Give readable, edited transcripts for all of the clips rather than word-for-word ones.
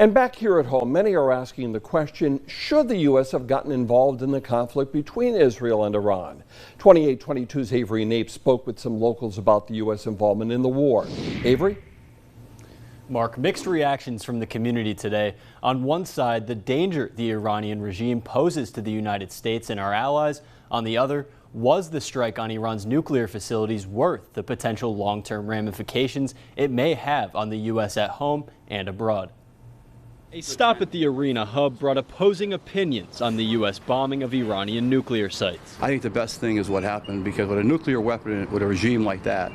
And back here at home, many are asking the question, should the U.S. have gotten involved in the conflict between Israel and Iran? 2822's Avery Nape spoke with some locals about the U.S. involvement in the war. Avery? Mark, mixed reactions from the community today. On one side, the danger the Iranian regime poses to the United States and our allies. On the other, was the strike on Iran's nuclear facilities worth the potential long-term ramifications it may have on the U.S. at home and abroad? A stop at the Arena hub brought opposing opinions on the U.S. bombing of Iranian nuclear sites. I think the best thing is what happened, because with a nuclear weapon, with a regime like that,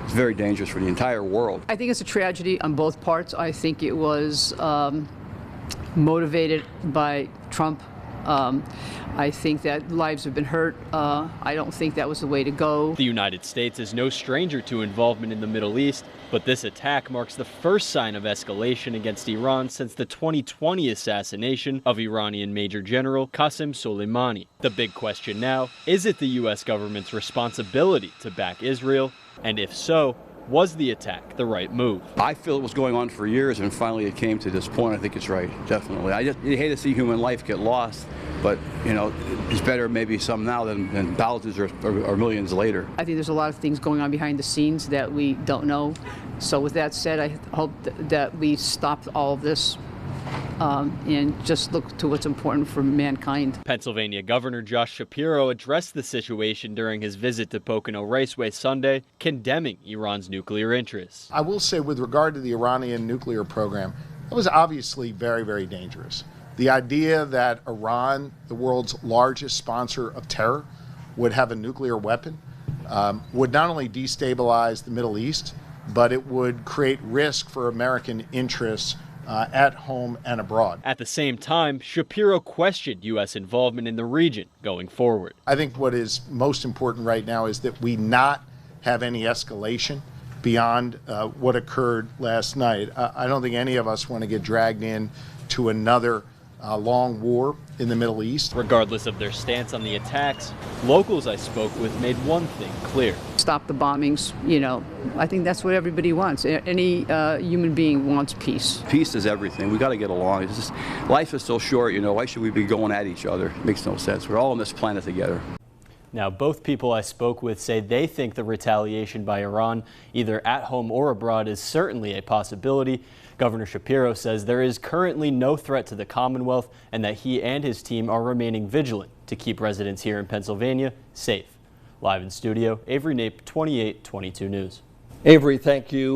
it's very dangerous for the entire world. I think it's a tragedy on both parts. I think it was motivated by Trump. I think that lives have been hurt. I don't think that was the way to go. The United States is no stranger to involvement in the Middle East, but this attack marks the first sign of escalation against Iran since the 2020 assassination of Iranian Major General Qasem Soleimani. The big question now, is it the U.S. government's responsibility to back Israel? And if so, was the attack the right move? I feel it was going on for years, and finally it came to this point. I think it's right, definitely. You hate to see human life get lost, but it's better maybe some now than thousands or millions later. I think there's a lot of things going on behind the scenes that we don't know. So with that said, I hope that we stop all of this and just look to what's important for mankind. Pennsylvania Governor Josh Shapiro addressed the situation during his visit to Pocono Raceway Sunday, condemning Iran's nuclear interests. I will say, with regard to the Iranian nuclear program, it was obviously very, very dangerous. The idea that Iran, the world's largest sponsor of terror, would have a nuclear weapon would not only destabilize the Middle East, but it would create risk for American interests at home and abroad. At the same time, Shapiro questioned U.S. involvement in the region going forward. I think what is most important right now is that we not have any escalation beyond what occurred last night. I don't think any of us want to get dragged in to another long war in the Middle East. Regardless of their stance on the attacks, locals I spoke with made one thing clear. Stop the bombings. I think that's what everybody wants. Any human being wants peace. Peace is everything. We got to get along. It's just, life is so short, why should we be going at each other? It makes no sense. We're all on this planet together. Now, both people I spoke with say they think the retaliation by Iran, either at home or abroad, is certainly a possibility. Governor Shapiro says there is currently no threat to the Commonwealth and that he and his team are remaining vigilant to keep residents here in Pennsylvania safe. Live in studio, Avery Nape, 2822 News. Avery, thank you.